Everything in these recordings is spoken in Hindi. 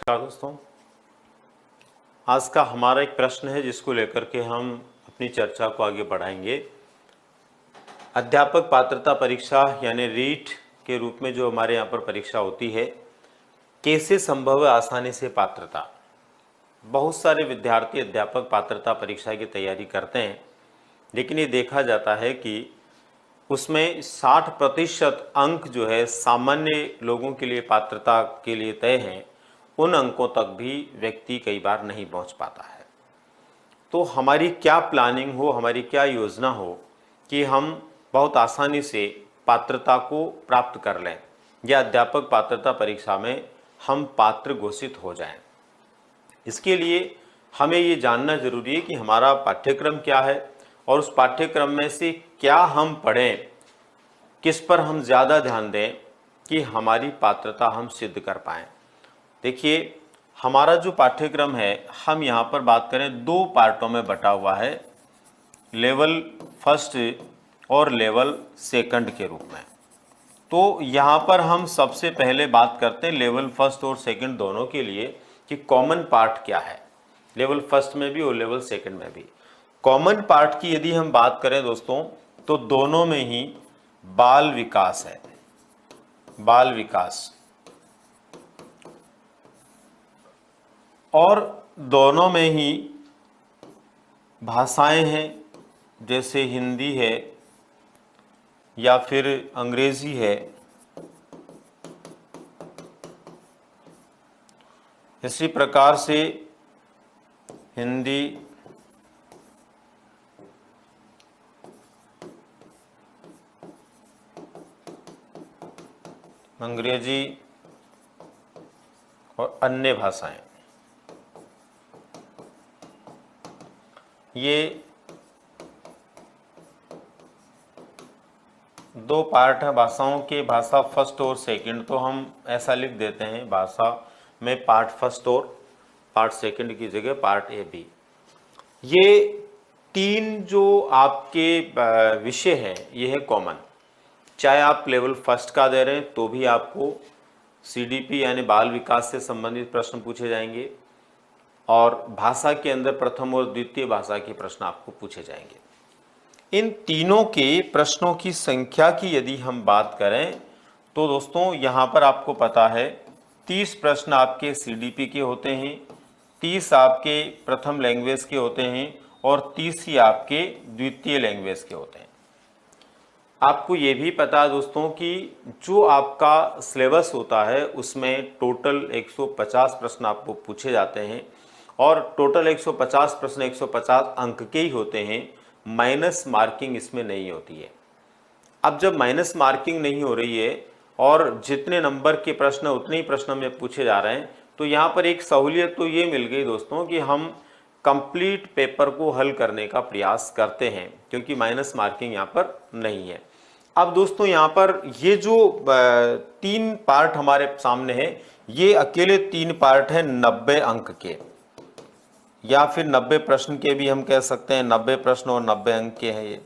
नमस्कार दोस्तों, आज का हमारा एक प्रश्न है जिसको लेकर के हम अपनी चर्चा को आगे बढ़ाएंगे। अध्यापक पात्रता परीक्षा यानी रीट के रूप में जो हमारे यहाँ पर परीक्षा होती है, कैसे संभव है आसानी से पात्रता। बहुत सारे विद्यार्थी अध्यापक पात्रता परीक्षा की तैयारी करते हैं, लेकिन ये देखा जाता है कि उसमें 60% अंक जो है सामान्य लोगों के लिए पात्रता के लिए तय हैं, उन अंकों तक भी व्यक्ति कई बार नहीं पहुंच पाता है। तो हमारी क्या प्लानिंग हो, हमारी क्या योजना हो कि हम बहुत आसानी से पात्रता को प्राप्त कर लें या अध्यापक पात्रता परीक्षा में हम पात्र घोषित हो जाएं। इसके लिए हमें ये जानना जरूरी है कि हमारा पाठ्यक्रम क्या है और उस पाठ्यक्रम में से क्या हम पढ़ें, किस पर हम ज़्यादा ध्यान दें कि हमारी पात्रता हम सिद्ध कर पाएँ। देखिए, हमारा जो पाठ्यक्रम है, हम यहाँ पर बात करें 2 पार्टों में बटा हुआ है, लेवल फर्स्ट और लेवल सेकंड के रूप में। तो यहाँ पर हम सबसे पहले बात करते हैं लेवल फर्स्ट और सेकंड दोनों के लिए कि कॉमन पार्ट क्या है, लेवल फर्स्ट में भी और लेवल सेकंड में भी। कॉमन पार्ट की यदि हम बात करें दोस्तों, तो दोनों में ही बाल विकास है, बाल विकास, और दोनों में ही भाषाएं हैं, जैसे हिंदी है या फिर अंग्रेजी है। इसी प्रकार से हिंदी, अंग्रेजी और अन्य भाषाएं, ये 2 पार्ट हैं भाषाओं के। भाषा फर्स्ट और सेकंड, तो हम ऐसा लिख देते हैं भाषा में पार्ट फर्स्ट और पार्ट सेकंड की जगह पार्ट ए बी। ये 3 जो आपके विषय हैं, ये है कॉमन। चाहे आप लेवल फर्स्ट का दे रहे हैं तो भी आपको CDP यानी बाल विकास से संबंधित प्रश्न पूछे जाएंगे, और भाषा के अंदर प्रथम और द्वितीय भाषा के प्रश्न आपको पूछे जाएंगे। इन तीनों के प्रश्नों की संख्या की यदि हम बात करें तो दोस्तों यहाँ पर आपको पता है 30 प्रश्न आपके CDP के होते हैं, 30 आपके प्रथम लैंग्वेज के होते हैं और 30 ही आपके द्वितीय लैंग्वेज के होते हैं। आपको ये भी पता है दोस्तों कि जो आपका सिलेबस होता है उसमें टोटल 150 प्रश्न आपको पूछे जाते हैं, और टोटल 150 प्रश्न 150 अंक के ही होते हैं, माइनस मार्किंग इसमें नहीं होती है। अब जब माइनस मार्किंग नहीं हो रही है और जितने नंबर के प्रश्न उतने ही प्रश्न में पूछे जा रहे हैं, तो यहाँ पर एक सहूलियत तो ये मिल गई दोस्तों कि हम कंप्लीट पेपर को हल करने का प्रयास करते हैं, क्योंकि माइनस मार्किंग यहाँ पर नहीं है। अब दोस्तों यहाँ पर ये जो 3 पार्ट हमारे सामने है, ये अकेले 3 पार्ट हैं 90 अंक के, या फिर 90 प्रश्न के भी हम कह सकते हैं। 90 प्रश्न और 90 अंक के हैं ये।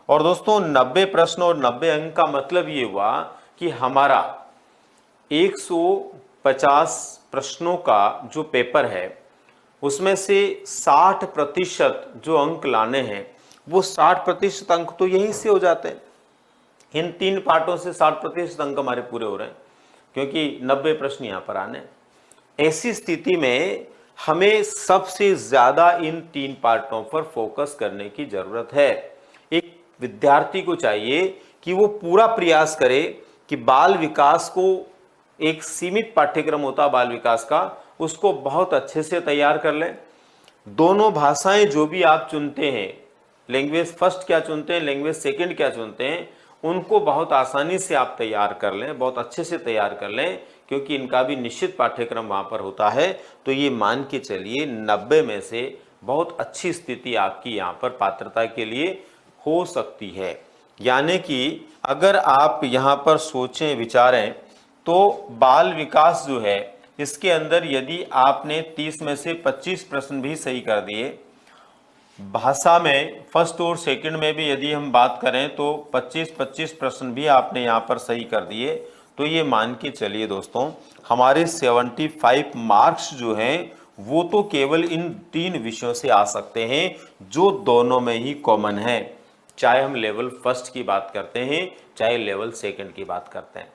और दोस्तों 90 प्रश्न और 90 अंक का मतलब ये हुआ कि हमारा 150 प्रश्नों का जो पेपर है उसमें से 60% जो अंक लाने हैं, वो 60% अंक तो यहीं से हो जाते हैं। इन 3 पार्टों से 60% अंक हमारे पूरे हो रहे हैं, क्योंकि 90 प्रश्न यहाँ पर आने। ऐसी स्थिति में हमें सबसे ज्यादा इन 3 पार्टों पर फोकस करने की जरूरत है। एक विद्यार्थी को चाहिए कि वो पूरा प्रयास करे कि बाल विकास को, एक सीमित पाठ्यक्रम होता बाल विकास का, उसको बहुत अच्छे से तैयार कर लें। दोनों भाषाएं जो भी आप चुनते हैं, लैंग्वेज फर्स्ट क्या चुनते हैं, लैंग्वेज सेकंड क्या चुनते हैं, उनको बहुत आसानी से आप तैयार कर लें, बहुत अच्छे से तैयार कर लें, क्योंकि इनका भी निश्चित पाठ्यक्रम वहाँ पर होता है। तो ये मान के चलिए 90 में से बहुत अच्छी स्थिति आपकी यहाँ पर पात्रता के लिए हो सकती है। यानी कि अगर आप यहाँ पर सोचें विचारें तो बाल विकास जो है, इसके अंदर यदि आपने 30 में से 25 प्रश्न भी सही कर दिए, भाषा में फर्स्ट और सेकंड में भी यदि हम बात करें तो 25-25 प्रश्न भी आपने यहाँ पर सही कर दिए, तो ये मान के चलिए दोस्तों हमारे 75 मार्क्स जो हैं वो तो केवल इन 3 विषयों से आ सकते हैं जो दोनों में ही कॉमन है, चाहे हम लेवल फर्स्ट की बात करते हैं चाहे लेवल सेकंड की बात करते हैं।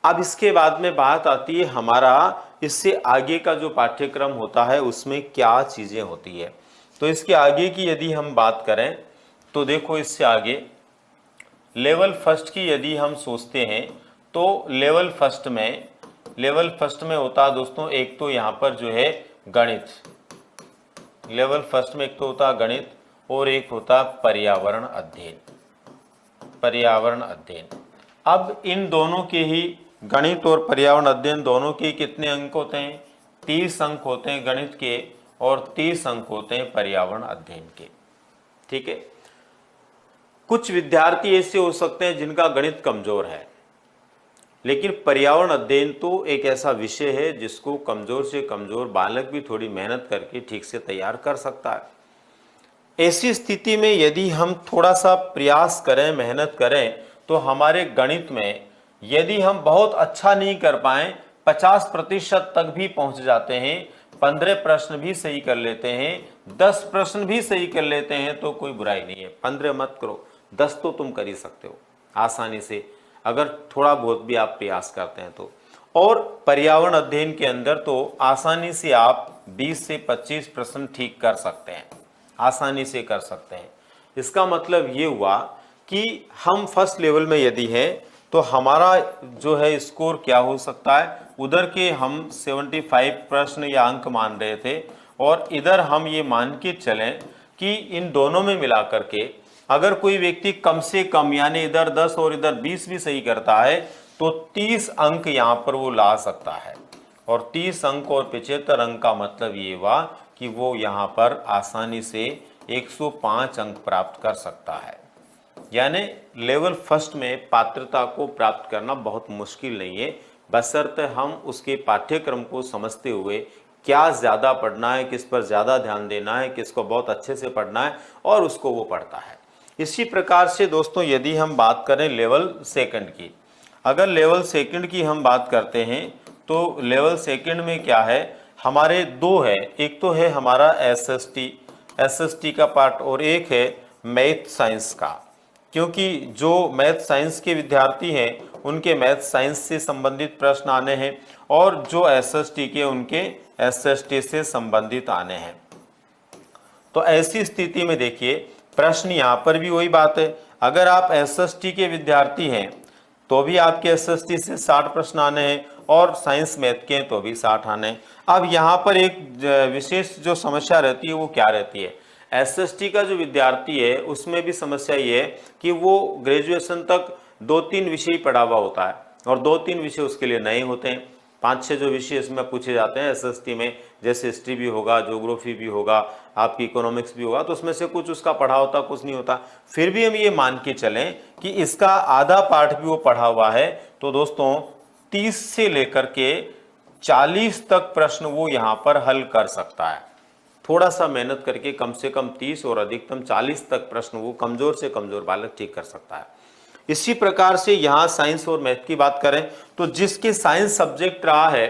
अब इसके बाद में बात आती है हमारा इससे आगे का जो पाठ्यक्रम होता है उसमें क्या चीजें होती है। तो इसके आगे की यदि हम बात करें तो देखो इससे आगे लेवल फर्स्ट की यदि हम सोचते हैं तो लेवल फर्स्ट में होता है दोस्तों एक तो यहाँ पर जो है गणित, लेवल फर्स्ट में एक तो होता है गणित और एक होता है पर्यावरण अध्ययन। अब इन दोनों के ही गणित और पर्यावरण अध्ययन दोनों के कितने अंक होते हैं? 30 अंक होते हैं गणित के और 30 अंक होते हैं पर्यावरण अध्ययन के। ठीक है, कुछ विद्यार्थी ऐसे हो सकते हैं जिनका गणित कमजोर है, लेकिन पर्यावरण अध्ययन तो एक ऐसा विषय है जिसको कमजोर से कमजोर बालक भी थोड़ी मेहनत करके ठीक से तैयार कर सकता है। ऐसी स्थिति में यदि हम थोड़ा सा प्रयास करें, मेहनत करें, तो हमारे गणित में यदि हम बहुत अच्छा नहीं कर पाए 50% तक भी पहुंच जाते हैं, 15 प्रश्न भी सही कर लेते हैं, 10 प्रश्न भी सही कर लेते हैं तो कोई बुराई नहीं है। 15 मत करो, 10 तो तुम कर ही सकते हो आसानी से, अगर थोड़ा बहुत भी आप प्रयास करते हैं तो। और पर्यावरण अध्ययन के अंदर तो आसानी से आप 20 से 25 प्रश्न ठीक कर सकते हैं, आसानी से कर सकते हैं। इसका मतलब ये हुआ कि हम फर्स्ट लेवल में यदि है तो हमारा जो है स्कोर क्या हो सकता है, उधर के हम 75 प्रश्न या अंक मान रहे थे और इधर हम ये मान के चलें कि इन दोनों में मिला करके अगर कोई व्यक्ति कम से कम यानी इधर 10 और इधर 20 भी सही करता है तो 30 अंक यहाँ पर वो ला सकता है। और 30 अंक और 75 अंक का मतलब ये हुआ कि वो यहाँ पर आसानी से 105 अंक प्राप्त कर सकता है। यानी लेवल फर्स्ट में पात्रता को प्राप्त करना बहुत मुश्किल नहीं है, बशर्ते हम उसके पाठ्यक्रम को समझते हुए क्या ज़्यादा पढ़ना है, किस पर ज़्यादा ध्यान देना है, किसको बहुत अच्छे से पढ़ना है और उसको वो पढ़ता है। इसी प्रकार से दोस्तों यदि हम बात करें लेवल सेकंड की, अगर लेवल सेकंड की हम बात करते हैं तो लेवल सेकंड में क्या है, हमारे दो है, एक तो है हमारा एसएसटी का पार्ट और एक है मैथ साइंस का, क्योंकि जो मैथ साइंस के विद्यार्थी हैं उनके मैथ साइंस से संबंधित प्रश्न आने हैं और जो एसएसटी के उनके एसएसटी से संबंधित आने हैं। तो ऐसी स्थिति में देखिए प्रश्न यहाँ पर भी वही बात है, अगर आप एसएसटी के विद्यार्थी हैं तो भी आपके एसएसटी से 60 प्रश्न आने हैं और साइंस मैथ के हैं तो भी 60 आने हैं। अब यहाँ पर एक विशेष जो समस्या रहती है वो क्या रहती है, एसएसटी का जो विद्यार्थी है उसमें भी समस्या ये है कि वो ग्रेजुएशन तक 2-3 विषय पढ़ा हुआ होता है और 2-3 विषय उसके लिए नए होते हैं। 5-6 जो विषय इसमें पूछे जाते हैं एसएसटी में, जैसे हिस्ट्री भी होगा, ज्योग्राफी भी होगा, आपकी इकोनॉमिक्स भी होगा, तो उसमें से कुछ उसका पढ़ा होता, कुछ नहीं होता। फिर भी हम ये मान के चलें कि इसका आधा पार्ट भी वो पढ़ा हुआ है, तो दोस्तों 30 से लेकर के 40 तक प्रश्न वो यहाँ पर हल कर सकता है। थोड़ा सा मेहनत करके कम से कम 30 और अधिकतम 40 तक प्रश्न वो कमजोर से कमजोर बालक ठीक कर सकता है। इसी प्रकार से यहाँ साइंस और मैथ की बात करें तो जिसके साइंस सब्जेक्ट रहा है,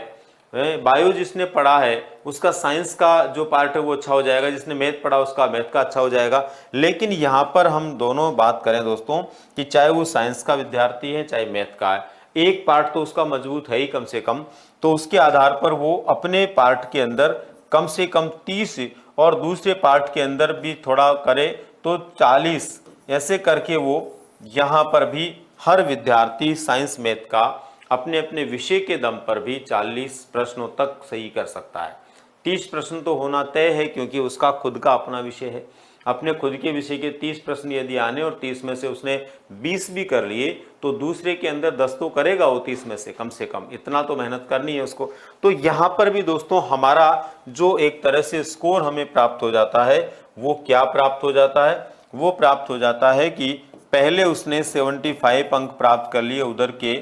बायो जिसने पढ़ा है उसका साइंस का जो पार्ट है वो अच्छा हो जाएगा, जिसने मैथ पढ़ा उसका मैथ का अच्छा हो जाएगा। लेकिन यहाँ पर हम दोनों बात करें दोस्तों कि चाहे वो साइंस का विद्यार्थी है चाहे मैथ का है, एक पार्ट तो उसका मजबूत है ही कम से कम, तो उसके आधार पर वो अपने पार्ट के अंदर कम से कम 30 और दूसरे पार्ट के अंदर भी थोड़ा करे तो 40, ऐसे करके वो यहाँ पर भी हर विद्यार्थी साइंस मैथ का अपने अपने विषय के दम पर भी 40 प्रश्नों तक सही कर सकता है। 30 प्रश्न तो होना तय है क्योंकि उसका खुद का अपना विषय है। अपने खुद के विषय के 30 प्रश्न यदि आने और 30 में से उसने 20 भी कर लिए तो दूसरे के अंदर 10 तो करेगा वो 30 में से कम इतना तो मेहनत करनी है उसको। तो यहाँ पर भी दोस्तों हमारा जो एक तरह से स्कोर हमें प्राप्त हो जाता है वो क्या प्राप्त हो जाता है, वो प्राप्त हो जाता है कि पहले उसने 75 अंक प्राप्त कर लिए उधर के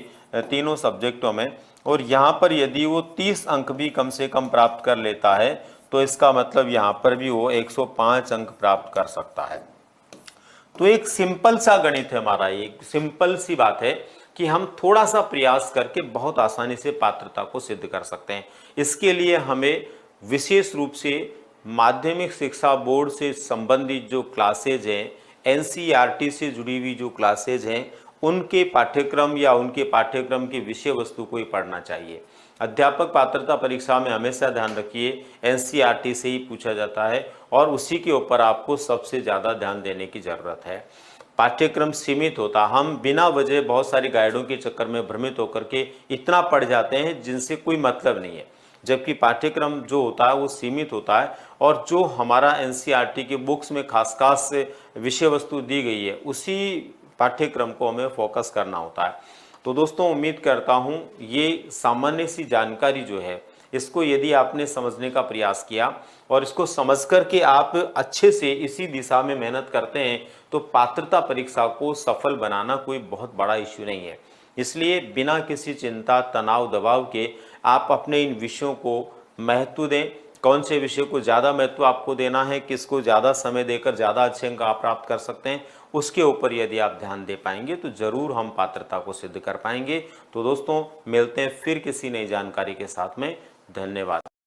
तीनों सब्जेक्टों में, और यहाँ पर यदि वो 30 अंक भी कम से कम प्राप्त कर लेता है तो इसका मतलब यहाँ पर भी वो 105 अंक प्राप्त कर सकता है। तो एक सिंपल सा गणित है हमारा, एक सिंपल सी बात है कि हम थोड़ा सा प्रयास करके बहुत आसानी से पात्रता को सिद्ध कर सकते हैं। इसके लिए हमें विशेष रूप से माध्यमिक शिक्षा बोर्ड से संबंधित जो क्लासेज हैं, एनसीईआरटी से जुड़ी हुई जो क्लासेज हैं, उनके पाठ्यक्रम या उनके पाठ्यक्रम की विषय वस्तु को ही पढ़ना चाहिए। अध्यापक पात्रता परीक्षा में हमेशा ध्यान रखिए एनसीईआरटी से ही पूछा जाता है और उसी के ऊपर आपको सबसे ज़्यादा ध्यान देने की ज़रूरत है। पाठ्यक्रम सीमित होता, हम बिना वजह बहुत सारी गाइडों के चक्कर में भ्रमित होकर के इतना पढ़ जाते हैं जिनसे कोई मतलब नहीं है, जबकि पाठ्यक्रम जो होता है वो सीमित होता है और जो हमारा एनसीईआरटी के बुक्स में खास खास विषय वस्तु दी गई है उसी पाठ्यक्रम को हमें फोकस करना होता है। तो दोस्तों उम्मीद करता हूँ ये सामान्य सी जानकारी जो है इसको यदि आपने समझने का प्रयास किया और इसको समझ कर के आप अच्छे से इसी दिशा में मेहनत करते हैं तो पात्रता परीक्षा को सफल बनाना कोई बहुत बड़ा इश्यू नहीं है। इसलिए बिना किसी चिंता तनाव दबाव के आप अपने इन विषयों को महत्व दें। कौन से विषय को ज़्यादा महत्व आपको देना है, किसको ज़्यादा समय देकर ज़्यादा अच्छे अंक आप प्राप्त कर सकते हैं, उसके ऊपर यदि आप ध्यान दे पाएंगे तो ज़रूर हम पात्रता को सिद्ध कर पाएंगे। तो दोस्तों मिलते हैं फिर किसी नई जानकारी के साथ में। धन्यवाद।